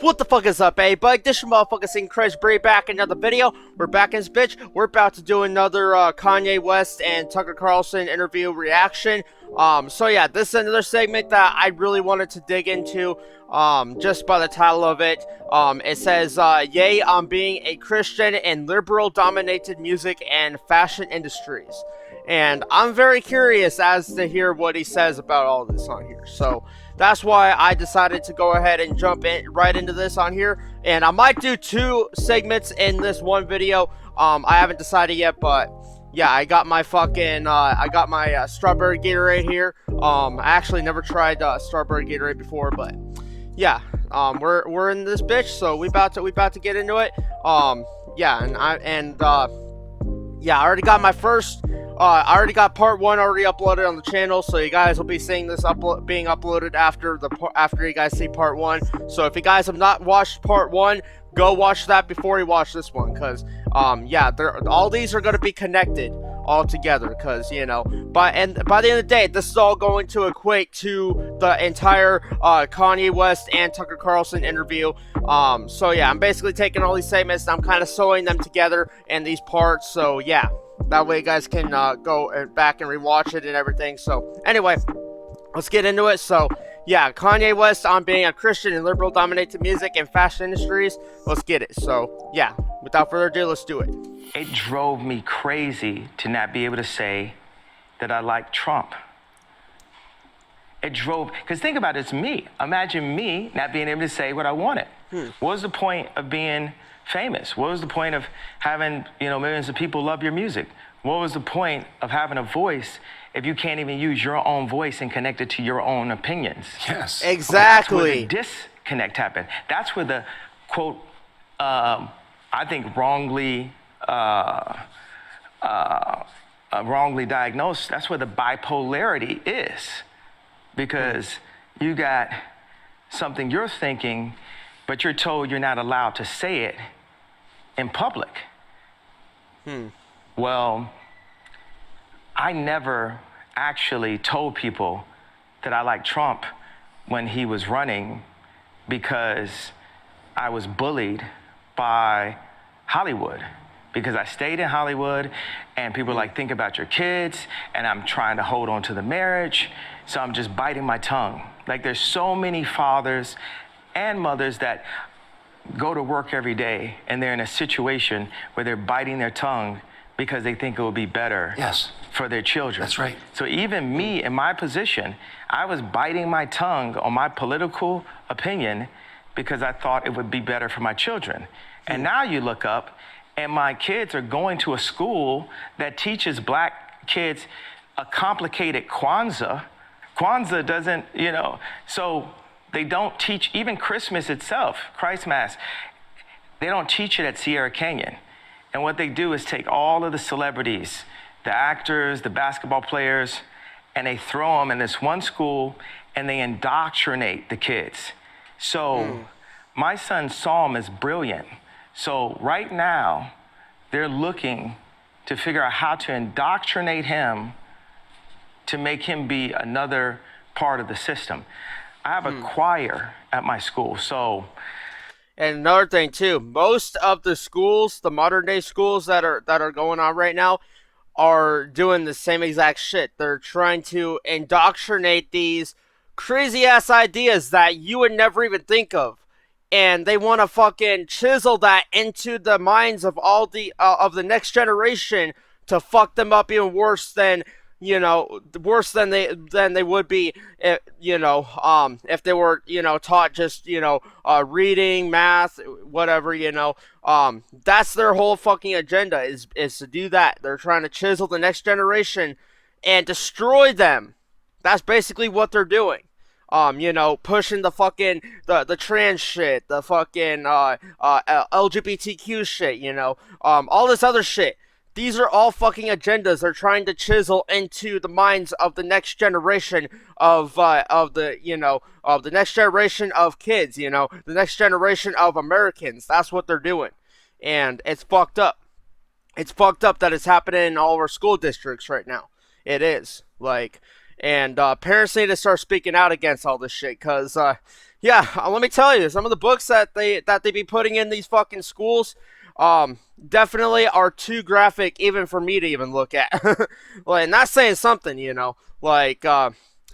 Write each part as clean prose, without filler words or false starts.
What the fuck is up, everybody? This is motherfucker Ceen Chris Bree back in another video. We're back in this bitch. We're about to do another Kanye West and Tucker Carlson interview reaction. So yeah, this is another segment that I really wanted to dig into. Just by the title of it. It says, yay on being a Christian in liberal-dominated music and fashion industries. And I'm very curious as to hear what he says about all this on here. So that's why I decided to go ahead and jump in right into this on here. And I might do two segments in this one video. I haven't decided yet, but yeah, I got my fucking strawberry Gatorade here. I actually never tried strawberry Gatorade before, but yeah, we're in this bitch, so we about to get into it. Yeah, I already got my first. I already got part one already uploaded on the channel, so you guys will be seeing this being uploaded after you guys see part one. So if you guys have not watched part one, go watch that before you watch this one, because yeah, all these are going to be connected all together, because by the end of the day, this is all going to equate to the entire Kanye West and Tucker Carlson interview. So yeah, I'm basically taking all these segments and I'm kind of sewing them together in these parts. So yeah, that way you guys can go back and rewatch it and everything. So anyway, let's get into it. So yeah, Kanye West on being a Christian in liberal-dominated music and fashion industries. Let's get it. So yeah, without further ado, let's do it. It drove me crazy to not be able to say that I like Trump. Because think about it, it's me. Imagine me not being able to say what I wanted. What was the point of being famous? What was the point of having, millions of people love your music? What was the point of having a voice if you can't even use your own voice and connect it to your own opinions? Yes. Exactly. That's where the disconnect happened. That's where the, quote, I think wrongly diagnosed, that's where the bipolarity is. Because you got something you're thinking, but you're told you're not allowed to say it in public. Well, I never actually told people that I liked Trump when he was running, because I was bullied by Hollywood. Because I stayed in Hollywood and people were like, think about your kids, and I'm trying to hold on to the marriage, so I'm just biting my tongue. Like, there's so many fathers and mothers that go to work every day and they're in a situation where they're biting their tongue because they think it will be better for their children. That's right. So even me in my position, I was biting my tongue on my political opinion because I thought it would be better for my children. And now you look up and my kids are going to a school that teaches black kids a complicated Kwanzaa. Kwanzaa doesn't, so they don't teach even Christmas itself, Christ Mass. They don't teach it at Sierra Canyon. And what they do is take all of the celebrities, the actors, the basketball players, and they throw them in this one school and they indoctrinate the kids. So my son's psalm is brilliant. So right now, they're looking to figure out how to indoctrinate him to make him be another part of the system. I have a choir at my school, so. And another thing too, most of the schools, the modern day schools that are going on right now, are doing the same exact shit. They're trying to indoctrinate these crazy ass ideas that you would never even think of. And they want to fucking chisel that into the minds of all the next generation to fuck them up even worse than worse than they would be if they were taught just reading, math, whatever. That's their whole fucking agenda is to do that. They're trying to chisel the next generation and destroy them. That's basically what they're doing. Pushing the fucking, the trans shit, the fucking, LGBTQ shit, all this other shit. These are all fucking agendas they're trying to chisel into the minds of the next generation of the next generation of kids, the next generation of Americans. That's what they're doing. And it's fucked up. It's fucked up that it's happening in all of our school districts right now. It is. And parents need to start speaking out against all this shit, because, Yeah, let me tell you, some of the books that they be putting in these fucking schools, definitely are too graphic even for me to even look at. Like, not saying something, like,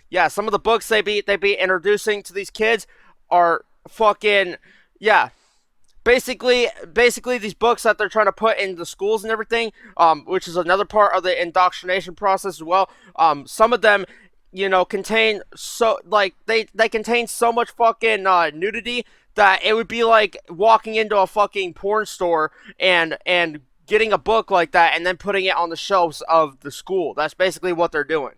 yeah, some of the books they be introducing to these kids are fucking, yeah, basically these books that they're trying to put in the schools and everything, which is another part of the indoctrination process as well. Some of them, contain so like they contain so much fucking nudity that it would be like walking into a fucking porn store and getting a book like that and then putting it on the shelves of the school. That's basically what they're doing,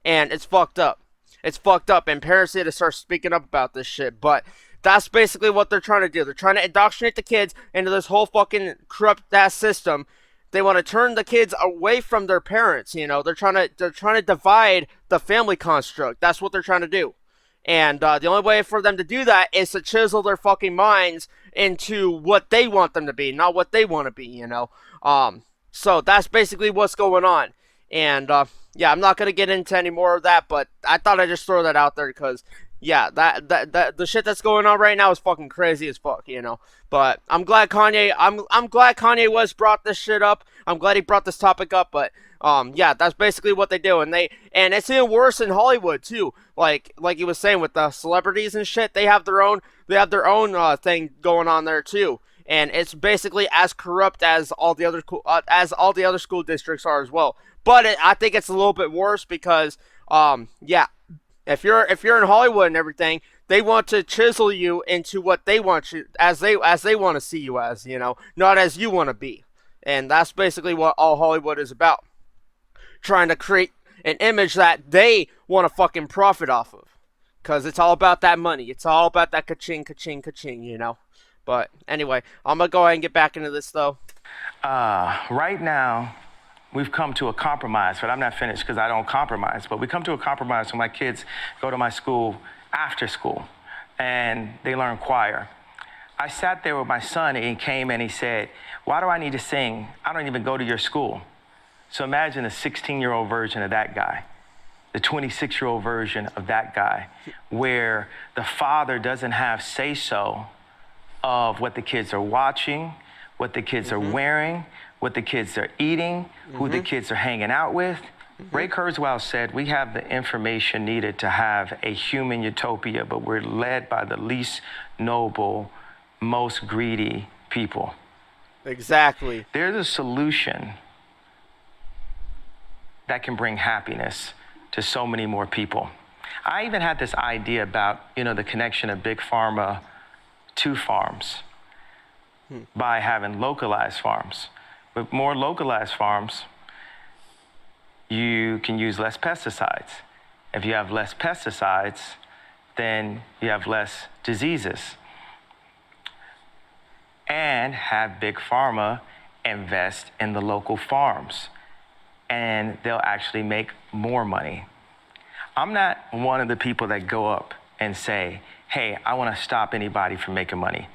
and it's fucked up. It's fucked up, and parents need to start speaking up about this shit. But that's basically what they're trying to do. They're trying to indoctrinate the kids into this whole fucking corrupt ass system. They want to turn the kids away from their parents. They're trying to divide the family construct. That's what they're trying to do. And the only way for them to do that is to chisel their fucking minds into what they want them to be, not what they want to be. So that's basically what's going on. And yeah, I'm not gonna get into any more of that, but I thought I'd just throw that out there because yeah, that the shit that's going on right now is fucking crazy as fuck. But I'm glad Kanye West brought this shit up. I'm glad he brought this topic up. But yeah, that's basically what they do, and it's even worse in Hollywood too. Like he was saying with the celebrities and shit, they have their own thing going on there too. And it's basically as corrupt as all the other school districts are as well. But I think it's a little bit worse because yeah, if you're in Hollywood and everything, they want to chisel you into what they want you as they want to see you as, not as you want to be. And that's basically what all Hollywood is about. Trying to create an image that they want to fucking profit off of. Cause it's all about that money. It's all about that ka-ching, ka-ching, ka-ching. But anyway, I'm gonna go ahead and get back into this though. Right now, we've come to a compromise, but I'm not finished because I don't compromise. But we come to a compromise when my kids go to my school after school and they learn choir. I sat there with my son and he came and he said, "Why do I need to sing? I don't even go to your school." So imagine a 16-year-old version of that guy, the 26-year-old version of that guy, where the father doesn't have say-so of what the kids are watching, what the kids are wearing, what the kids are eating, who the kids are hanging out with. Ray Kurzweil said, we have the information needed to have a human utopia, but we're led by the least noble, most greedy people. Exactly. There's a solution that can bring happiness to so many more people. I even had this idea about, the connection of big pharma to farms by having localized farms. With more localized farms, you can use less pesticides. If you have less pesticides, then you have less diseases. And have big pharma invest in the local farms, and they'll actually make more money. I'm not one of the people that go up and say, hey, I want to stop anybody from making money.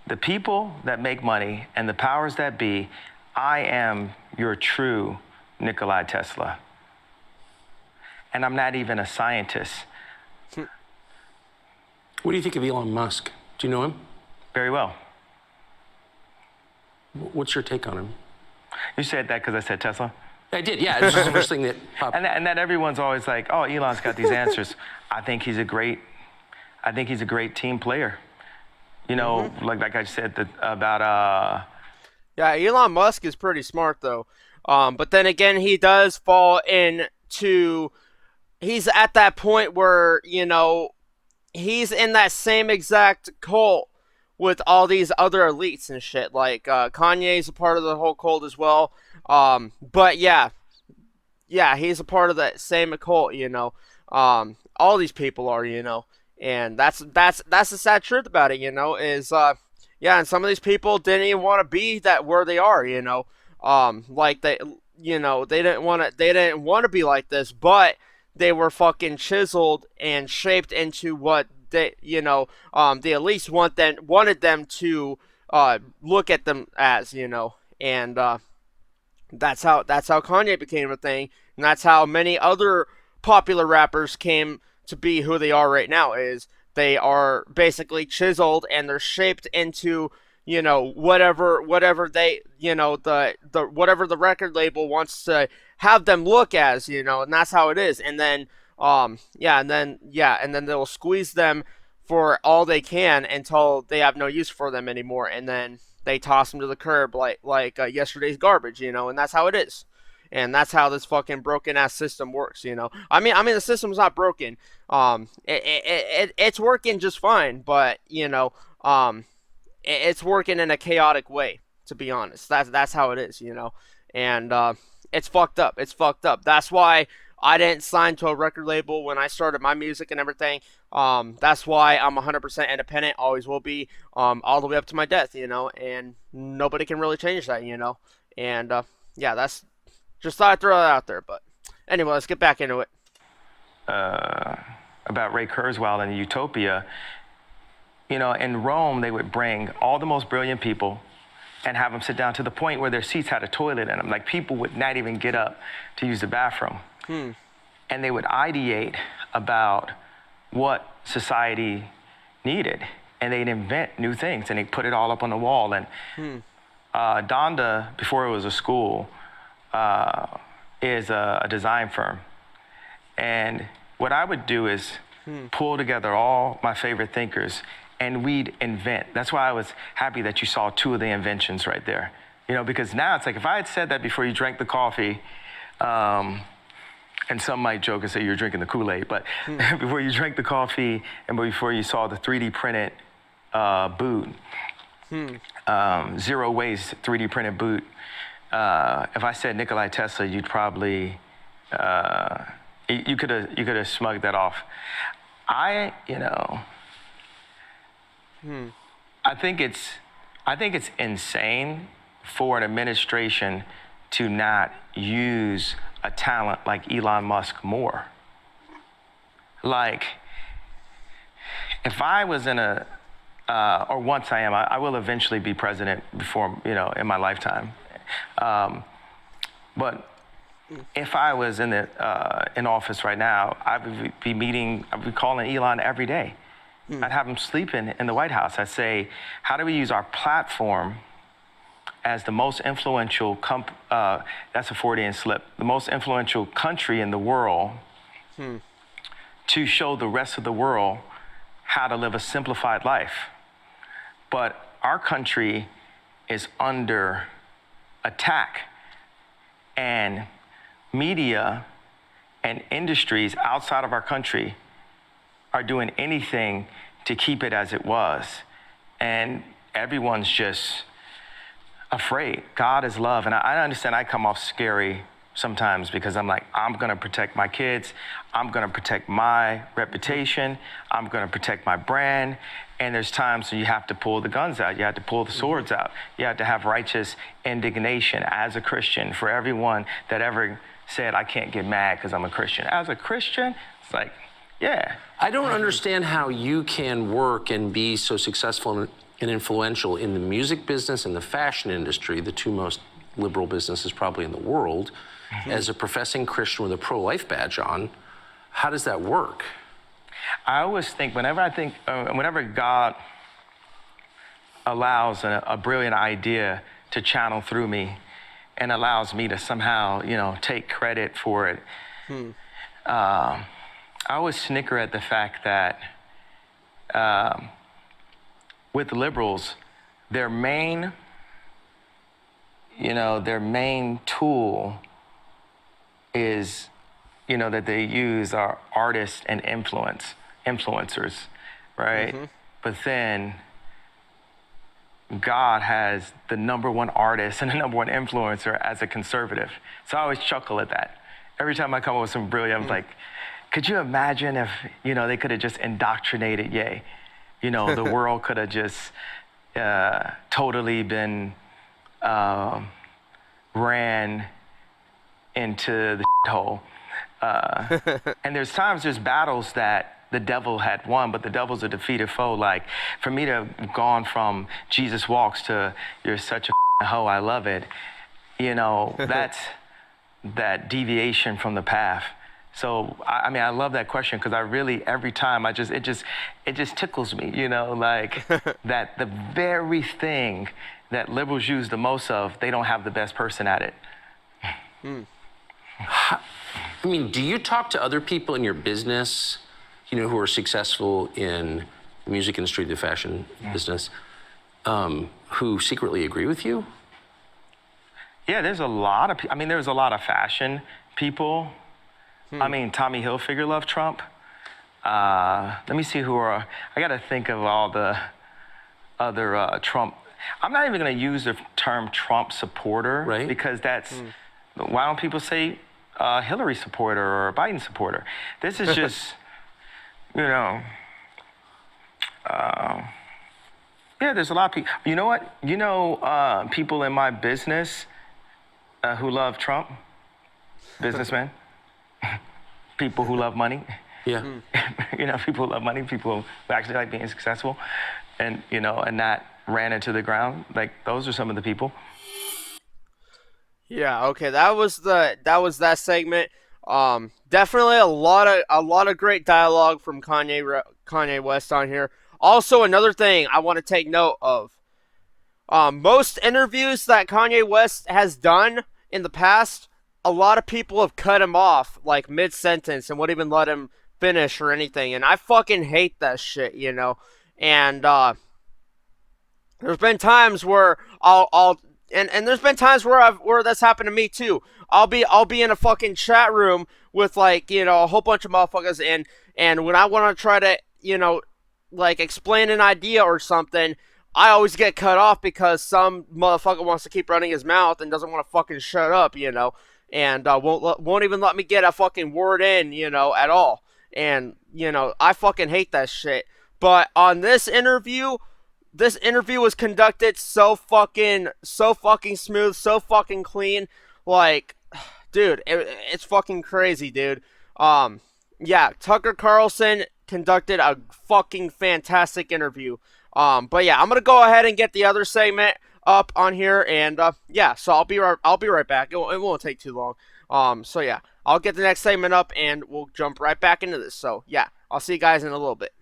The people that make money and the powers that be, I am your true Nikolai Tesla. And I'm not even a scientist. What do you think of Elon Musk? Do you know him? Very well. What's your take on him? You said that because I said Tesla? I did, yeah. This is the first thing that popped. And that everyone's always like, oh, Elon's got these answers. I think he's a great team player. Like I said about Yeah, Elon Musk is pretty smart though. But then again, he does fall into. He's at that point where he's in that same exact cult with all these other elites and shit. Like Kanye's a part of the whole cult as well. But yeah, he's a part of that same cult. All these people are. And that's the sad truth about it. Is yeah, and some of these people didn't even want to be that where they are. Like they didn't want to be like this, but they were fucking chiseled and shaped into what the elites wanted them to look at them as. And that's how Kanye became a thing, and that's how many other popular rappers came to be who they are right now. Is they are basically chiseled and they're shaped into whatever they the whatever the record label wants to have them look as, and that's how it is. And then and then they'll squeeze them for all they can until they have no use for them anymore, and then they toss them to the curb like yesterday's garbage, and that's how it is. And that's how this fucking broken ass system works, I mean, the system's not broken. It's working just fine, but it's working in a chaotic way. To be honest, that's how it is, and it's fucked up. It's fucked up. That's why I didn't sign to a record label when I started my music and everything. That's why I'm 100% independent, always will be, all the way up to my death, and nobody can really change that, and yeah, that's just thought I'd throw that out there. But anyway, let's get back into it. About Ray Kurzweil and Utopia, in Rome, they would bring all the most brilliant people and have them sit down to the point where their seats had a toilet in them. Like, people would not even get up to use the bathroom. And they would ideate about what society needed. And they'd invent new things, and they'd put it all up on the wall. And Donda, before it was a school, is a design firm. And what I would do is pull together all my favorite thinkers, and we'd invent. That's why I was happy that you saw two of the inventions right there. Because now it's like, if I had said that before you drank the coffee, and some might joke and say you're drinking the Kool-Aid, but before you drank the coffee and before you saw the 3D printed boot, zero waste 3D printed boot, if I said Nikola Tesla, you'd probably, you could have smugged that off. I think it's insane for an administration to not use a talent like Elon Musk more. Like, if I was in or once I am, I will eventually be president before, in my lifetime. But if I was in office right now, I'd be calling Elon every day. I'd have him sleeping in the White House. I'd say, how do we use our platform as the most influential, that's a Freudian slip, the most influential country in the world, to show the rest of the world how to live a simplified life. But our country is under attack, and media and industries outside of our country are doing anything to keep it as it was. And everyone's just afraid. God is love. And I understand I come off scary sometimes because I'm like, I'm gonna protect my kids. I'm gonna protect my reputation. I'm gonna protect my brand. And there's times when you have to pull the guns out. You have to pull the swords out. You have to have righteous indignation as a Christian for everyone that ever said, I can't get mad because I'm a Christian. As a Christian, it's like, yeah. I don't understand how you can work and be so successful and influential in the music business and the fashion industry, the two most liberal businesses probably in the world, as a professing Christian with a pro-life badge on. How does that work? I always think, whenever God allows a brilliant idea to channel through me and allows me to somehow, take credit for it, I always snicker at the fact that with liberals, their main tool is, that they use are artists and influencers, right? But then God has the number one artist and the number one influencer as a conservative. So I always chuckle at that. Every time I come up with some brilliant, I'm like, could you imagine if, they could have just indoctrinated Ye? The world could have just totally been ran into the hole. And there's battles that the devil had won, but the devil's a defeated foe. Like, for me to have gone from Jesus walks to you're such a hoe, I love it, that's that deviation from the path So I mean, I love that question because I really every time it just tickles me, you know, like that the very thing that liberals use the most of, they don't have the best person at it. I mean, do you talk to other people in your business, who are successful in the music industry, the fashion business, who secretly agree with you? Yeah, there's a lot of there's a lot of fashion people. I mean, Tommy Hilfiger loved Trump. Let me see I got to think of all the other Trump. I'm not even going to use the term Trump supporter, right? Because that's, why don't people say Hillary supporter or Biden supporter? This is just, yeah, there's a lot of people. You know what? People in my business who love Trump, businessmen. People who love money. Yeah. People who love money, people who actually like being successful, and and that ran into the ground. Like, those are some of the people. Yeah, okay, that was that segment. Definitely a lot of great dialogue from Kanye West on here. Also, another thing I want to take note of. Most interviews that Kanye West has done in the past, a lot of people have cut him off like mid-sentence and won't even let him finish or anything, and I fucking hate that shit, And there's been times where and there's been times where that's happened to me too. I'll be in a fucking chat room with like a whole bunch of motherfuckers, and when I want to try to like explain an idea or something, I always get cut off because some motherfucker wants to keep running his mouth and doesn't want to fucking shut up, and won't even let me get a fucking word in, at all. And I fucking hate that shit. But on this interview was conducted so fucking smooth, so fucking clean. Like, dude, it's fucking crazy, dude. Yeah, Tucker Carlson conducted a fucking fantastic interview. But yeah, I'm gonna go ahead and get the other segment up on here, and yeah, so I'll be right back. It won't take too long. So yeah, I'll get the next segment up, and we'll jump right back into this. So yeah, I'll see you guys in a little bit.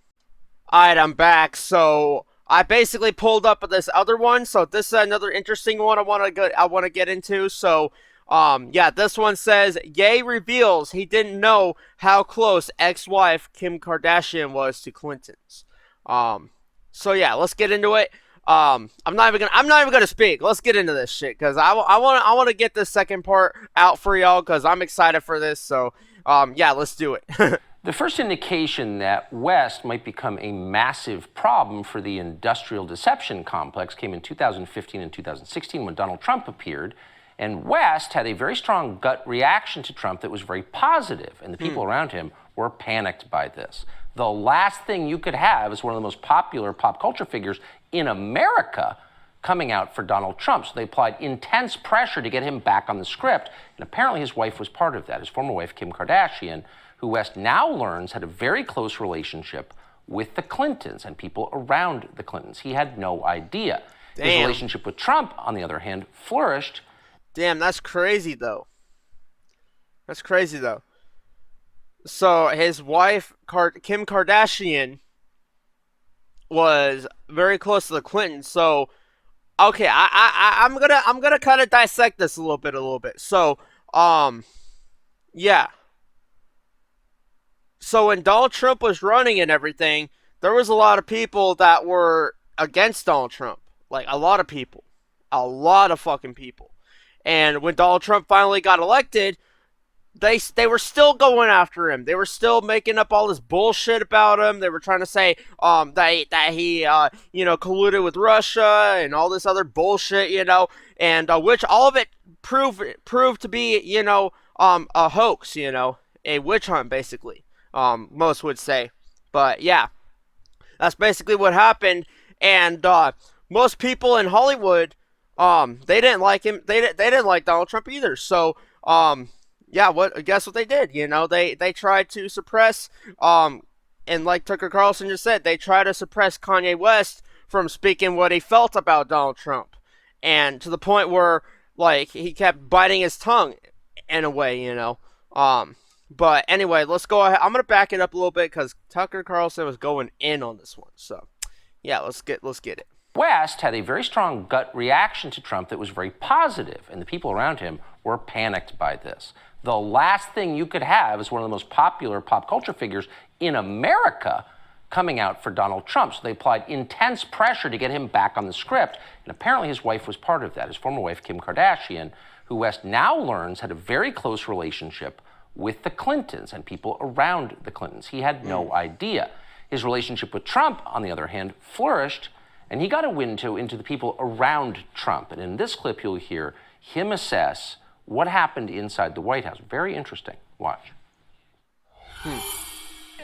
Alright, I'm back. So I basically pulled up this other one. So this is another interesting one I want to get into. So yeah, this one says Ye reveals he didn't know how close ex-wife Kim Kardashian was to Clinton's. So yeah, let's get into it. I'm not even gonna speak. Let's get into this shit because I want to get this second part out for y'all because I'm excited for this. So yeah, let's do it. The first indication that West might become a massive problem for the industrial deception complex came in 2015 and 2016 when Donald Trump appeared, and West had a very strong gut reaction to Trump that was very positive, and the people around him were panicked by this. The last thing you could have is one of the most popular pop culture figures in America coming out for Donald Trump. So they applied intense pressure to get him back on the script, and apparently his wife was part of that, his former wife, Kim Kardashian, who West now learns had a very close relationship with the Clintons and people around the Clintons. He had no idea. Damn. His relationship with Trump, on the other hand, flourished. Damn, that's crazy, though. So his wife, Kim Kardashian, was very close to the Clintons. So, okay, I'm gonna kind of dissect this a little bit. So, yeah. So when Donald Trump was running and everything, there was a lot of people that were against Donald Trump. Like, a lot of people. A lot of fucking people. And when Donald Trump finally got elected, they were still going after him. They were still making up all this bullshit about him. They were trying to say that he colluded with Russia and all this other bullshit, and which all of it proved to be a hoax, a witch hunt basically. Most would say. But yeah, that's basically what happened. And most people in Hollywood, they didn't like him. They didn't like Donald Trump either. So yeah, guess what they did? They tried to suppress, and like Tucker Carlson just said, they tried to suppress Kanye West from speaking what he felt about Donald Trump, and to the point where like he kept biting his tongue in a way, But anyway, let's go ahead. I'm gonna back it up a little bit because Tucker Carlson was going in on this one. So yeah, let's get it. West had a very strong gut reaction to Trump that was very positive, and the people around him were panicked by this. The last thing you could have is one of the most popular pop culture figures in America coming out for Donald Trump. So they applied intense pressure to get him back on the script, and apparently his wife was part of that, his former wife, Kim Kardashian, who West now learns had a very close relationship with the Clintons and people around the Clintons. He had no idea. His relationship with Trump, on the other hand, flourished, and he got a window into the people around Trump. And in this clip, you'll hear him assess what happened inside the White House. Very interesting. Watch.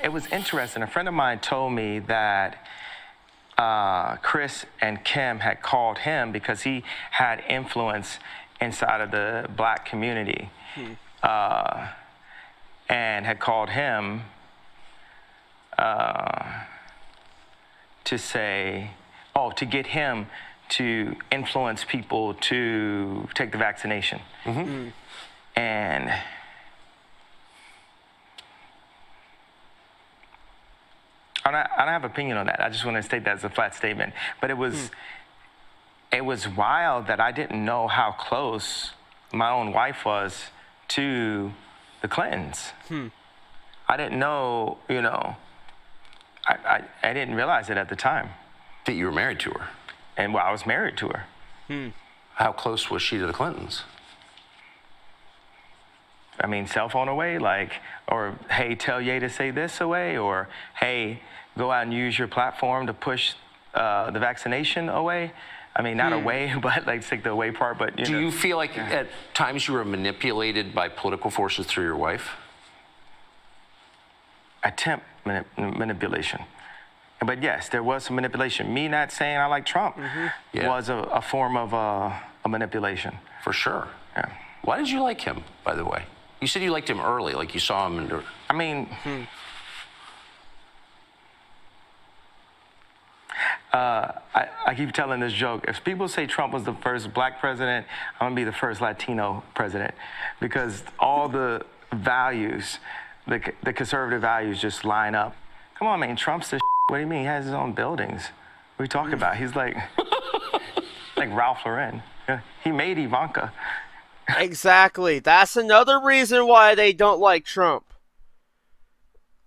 It was interesting. A friend of mine told me that Chris and Kim had called him because he had influence inside of the black community, and had called him to say, to get him to influence people to take the vaccination. And I don't have an opinion on that. I just want to state that as a flat statement. But it was wild that I didn't know how close my own wife was to the Clintons. I didn't know, I didn't realize it at the time. That you were married to her. And I was married to her. How close was she to the Clintons? I mean, cell phone away, or hey, tell Ye to say this away, or hey, go out and use your platform to push the vaccination away. I mean, not away, but take the away part, but Do you feel like at times you were manipulated by political forces through your wife? Attempt manipulation. But yes, there was some manipulation. Me not saying I like Trump was a form of a manipulation. For sure. Yeah. Why did you like him, by the way? You said you liked him early, like you saw him. I mean, I keep telling this joke. If people say Trump was the first black president, I'm going to be the first Latino president, because all the values, the conservative values just line up. Come on, man, Trump's the What do you mean? He has his own buildings. What are you talking about? He's like Ralph Lauren. Yeah, he made Ivanka. Exactly. That's another reason why they don't like Trump.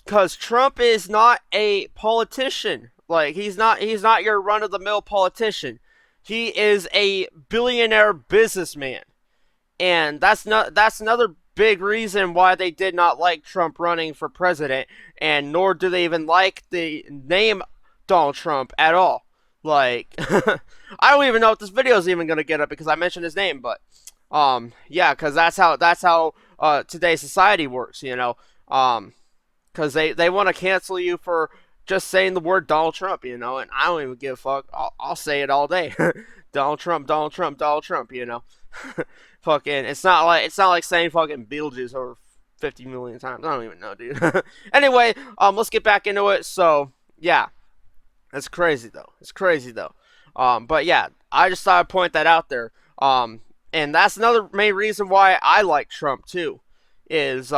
Because Trump is not a politician. He's not your run-of-the-mill politician. He is a billionaire businessman. And that's another big reason why they did not like Trump running for president, and nor do they even like the name Donald Trump at all. I don't even know if this video is even going to get up because I mentioned his name, but yeah, because that's how today's society works, because they want to cancel you for just saying the word Donald Trump, and I don't even give a fuck. I'll say it all day. Donald Trump, Donald Trump, Donald Trump, Fucking, it's not like saying fucking Beetlejuice over 50 million times. I don't even know, dude. Anyway, let's get back into it. So yeah, it's crazy though. But yeah, I just thought I'd point that out there. And that's another main reason why I like Trump too, is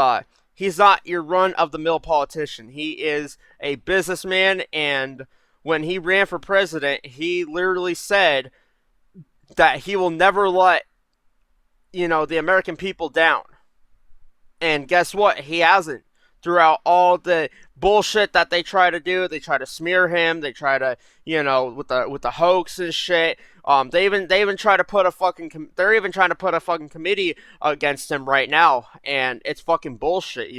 he's not your run-of-the-mill politician. He is a businessman, and when he ran for president, he literally said that he will never let the American people down. And guess what? He hasn't. Throughout all the bullshit that they try to do, they try to smear him. They try to, with the hoax and shit. They even try to put a fucking. They're even trying to put a fucking committee against him right now, and it's fucking bullshit,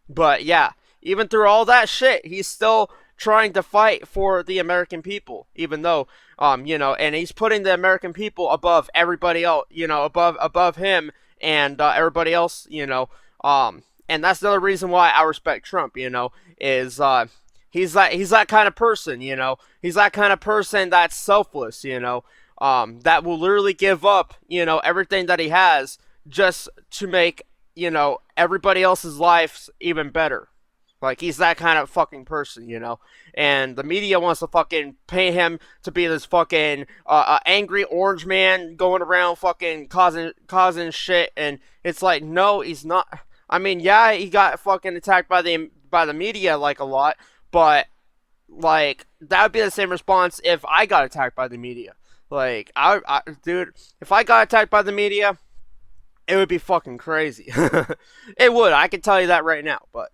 But yeah, even through all that shit, he's still trying to fight for the American people, even though, and he's putting the American people above everybody else, above him and everybody else, and that's another reason why I respect Trump, is he's that kind of person, he's that kind of person that's selfless, that will literally give up, everything that he has just to make, everybody else's lives even better. He's that kind of fucking person, And the media wants to fucking pay him to be this fucking angry orange man going around fucking causing shit. And it's like, no, he's not. I mean, yeah, he got fucking attacked by the media like a lot, but like that would be the same response if I got attacked by the media. Like, dude, if I got attacked by the media, it would be fucking crazy. It would. I can tell you that right now. But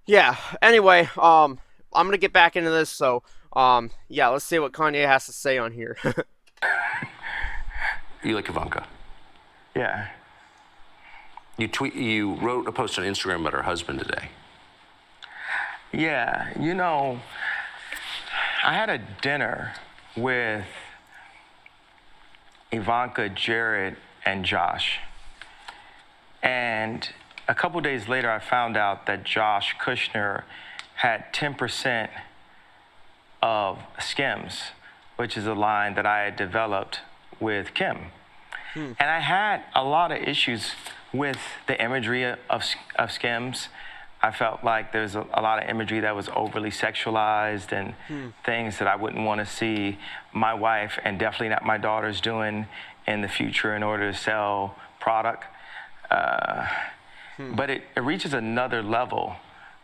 yeah. Anyway, I'm gonna get back into this. So, yeah, let's see what Kanye has to say on here. You like Ivanka? Yeah. You wrote a post on Instagram about her husband today. Yeah, I had a dinner with Ivanka, Jared, and Josh. And a couple days later, I found out that Josh Kushner had 10% of Skims, which is a line that I had developed with Kim. And I had a lot of issues with the imagery of Skims. I felt like there's a lot of imagery that was overly sexualized and things that I wouldn't want to see my wife and definitely not my daughters doing in the future in order to sell product. But it reaches another level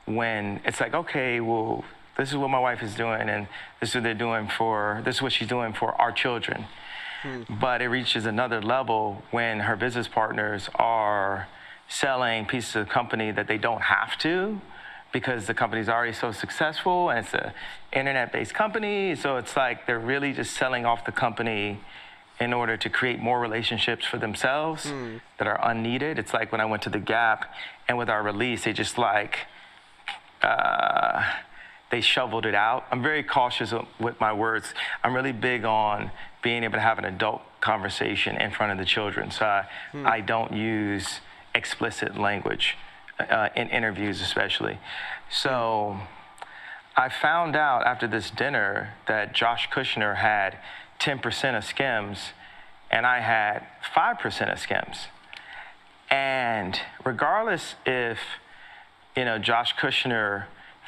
when it's like, okay, well, this is what my wife is doing and this is what she's doing for our children. But it reaches another level when her business partners are selling pieces of company that they don't have to because the company's already so successful and it's an internet-based company. So it's like they're really just selling off the company in order to create more relationships for themselves that are unneeded. It's like when I went to the Gap and with our release, they just like, they shoveled it out. I'm very cautious with my words. I'm really big on being able to have an adult conversation in front of the children. So I don't use explicit language in interviews especially. So I found out after this dinner that Josh Kushner had 10% of Skims and I had 5% of Skims. And regardless if, Josh Kushner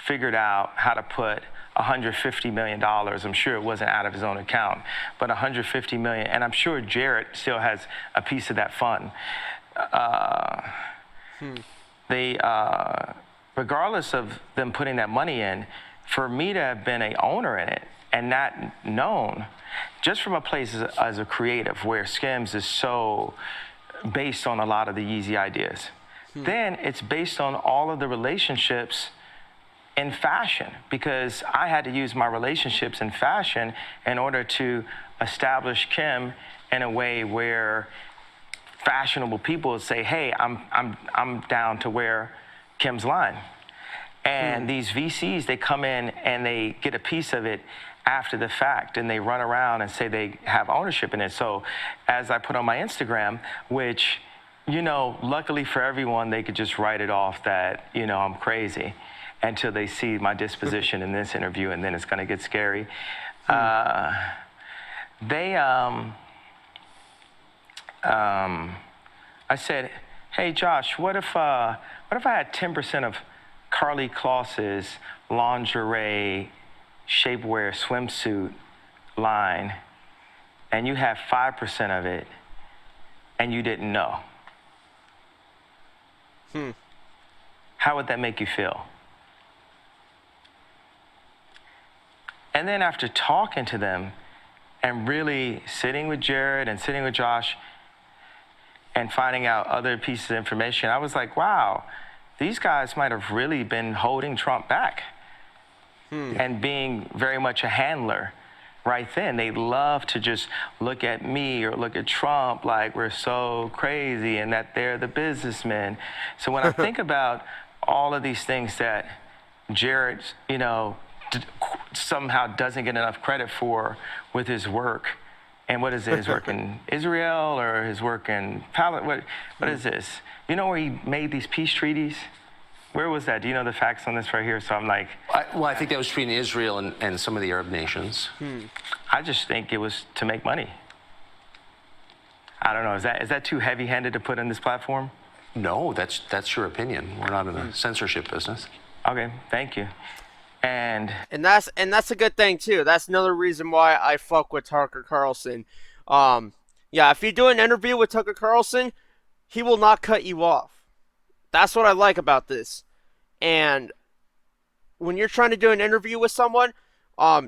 figured out how to put $150 million. I'm sure it wasn't out of his own account, but $150 million. And I'm sure Jared still has a piece of that fund. They, regardless of them putting that money in, for me to have been an owner in it and not known, just from a place as a creative where Skims is so based on a lot of the Yeezy ideas, then it's based on all of the relationships in fashion, because I had to use my relationships in fashion in order to establish Kim in a way where fashionable people would say, hey, I'm down to wear Kim's line. And these VCs, they come in and they get a piece of it after the fact and they run around and say they have ownership in it. So as I put on my Instagram, which, luckily for everyone, they could just write it off that, I'm crazy, until they see my disposition in this interview, and then it's going to get scary. I said, hey, Josh, what if I had 10% of Carly Kloss's lingerie, shapewear, swimsuit line, and you have 5% of it, and you didn't know? How would that make you feel? And then after talking to them and really sitting with Jared and sitting with Josh and finding out other pieces of information, I was like, wow, these guys might have really been holding Trump back and being very much a handler right then. They love to just look at me or look at Trump like we're so crazy and that they're the businessmen. So when I think about all of these things that Jared, somehow doesn't get enough credit for with his work. And what is it? His work in Israel or his work in Palestine? What is this? You know where he made these peace treaties? Where was that? Do you know the facts on this right here? So I'm like... I think that was between Israel and some of the Arab nations. I just think it was to make money. I don't know. Is that too heavy-handed to put on this platform? No, that's your opinion. We're not in the censorship business. Okay, thank you. And that's a good thing too. That's another reason why I fuck with Tucker Carlson. Yeah, if you do an interview with Tucker Carlson, he will not cut you off. That's what I like about this. And when you're trying to do an interview with someone,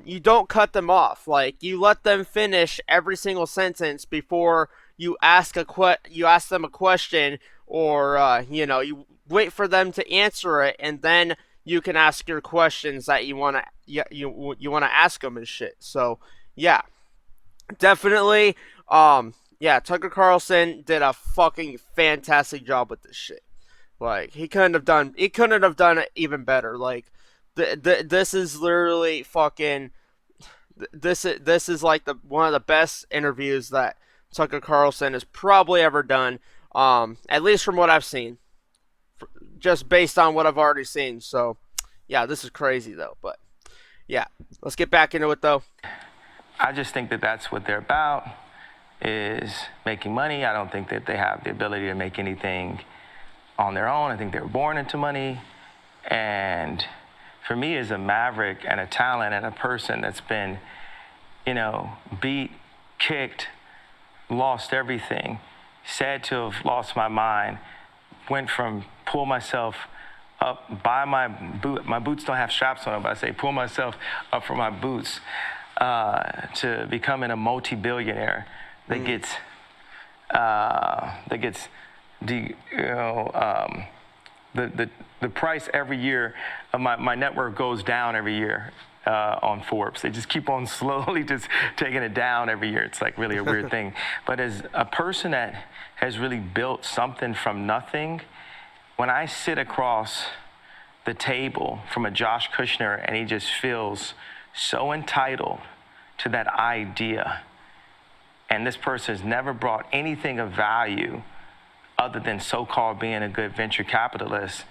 you don't cut them off. Like, you let them finish every single sentence before you you ask them a question, or you wait for them to answer it, and then you can ask your questions that you want to ask them and shit. So yeah, definitely. Yeah, Tucker Carlson did a fucking fantastic job with this shit. Like, he couldn't have done it even better. Like, this is literally fucking this is like the one of the best interviews that Tucker Carlson has probably ever done. At least from what I've seen, just based on what I've already seen. So, yeah, this is crazy though. But yeah, let's get back into it though. I just think that that's what they're about, is making money. I don't think that they have the ability to make anything on their own. I think they were born into money. And for me, as a maverick and a talent and a person that's been, beat, kicked, lost everything, sad to have lost my mind, went from pull myself up by my boots don't have straps on them, but I say pull myself up from my boots, to becoming a multi-billionaire that gets the price every year of my net worth goes down every year on Forbes. They just keep on slowly just taking it down every year. It's like really a weird thing. But as a person that has really built something from nothing, when I sit across the table from a Josh Kushner and he just feels so entitled to that idea, and this person has never brought anything of value other than so-called being a good venture capitalist,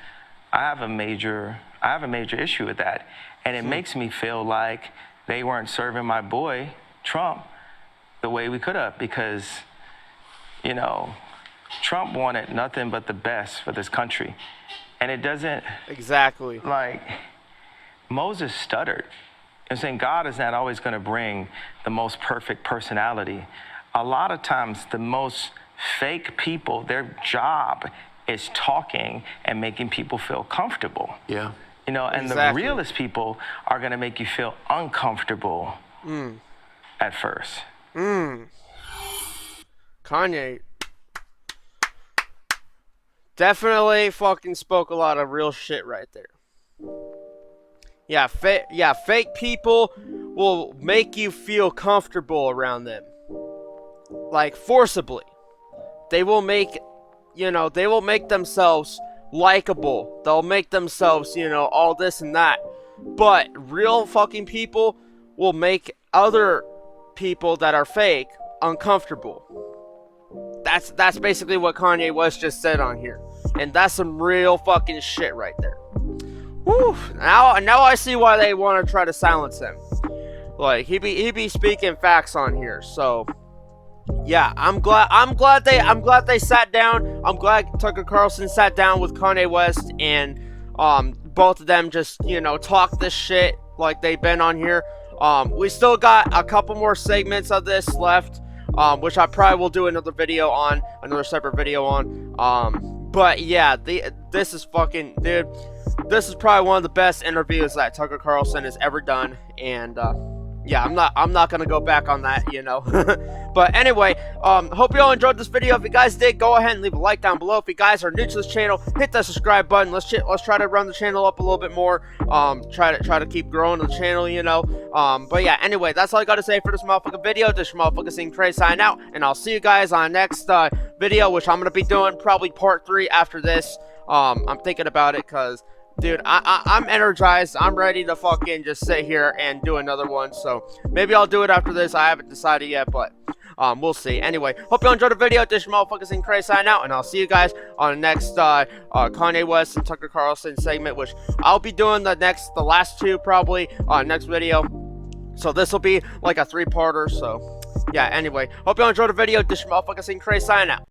I have a major issue with that. And it makes me feel like they weren't serving my boy, Trump, the way we could have, because, Trump wanted nothing but the best for this country. And it doesn't... Exactly. Like, Moses stuttered. I'm saying God is not always going to bring the most perfect personality. A lot of times, the most fake people, their job is talking and making people feel comfortable. Yeah. And exactly. The realest people are going to make you feel uncomfortable at first. Kanye definitely fucking spoke a lot of real shit right there. Yeah, fake people will make you feel comfortable around them. Like, forcibly. They will make themselves likable. They'll make themselves, all this and that. But real fucking people will make other people that are fake uncomfortable. That's basically what Kanye West just said on here. And that's some real fucking shit right there. Whew. Now I see why they want to try to silence him. Like, he be speaking facts on here. So yeah, I'm glad they sat down. I'm glad Tucker Carlson sat down with Kanye West, and both of them just, talk this shit like they've been on here. We still got a couple more segments of this left, which I probably will do another separate video on. But yeah, this is fucking, dude, this is probably one of the best interviews that Tucker Carlson has ever done, and yeah, I'm not gonna go back on that, But anyway, hope you all enjoyed this video. If you guys did, go ahead and leave a like down below. If you guys are new to this channel, hit that subscribe button. Let's try to run the channel up a little bit more. Try to keep growing the channel, But yeah, anyway, that's all I gotta say for this motherfucking video. This your motherfucking Ceen Cray sign out, and I'll see you guys on the next video, which I'm gonna be doing probably part 3 after this. I'm thinking about it, cause dude, I'm energized. I'm ready to fucking just sit here and do another one. So maybe I'll do it after this. I haven't decided yet, but we'll see. Anyway, hope you all enjoyed the video. This is your motherfucking Ceen Cray sign out, and I'll see you guys on the next Kanye West and Tucker Carlson segment, which I'll be doing the last 2 probably next video. So this will be like a 3-parter. So yeah, anyway, hope you all enjoyed the video. This is your motherfucking Ceen Cray sign out.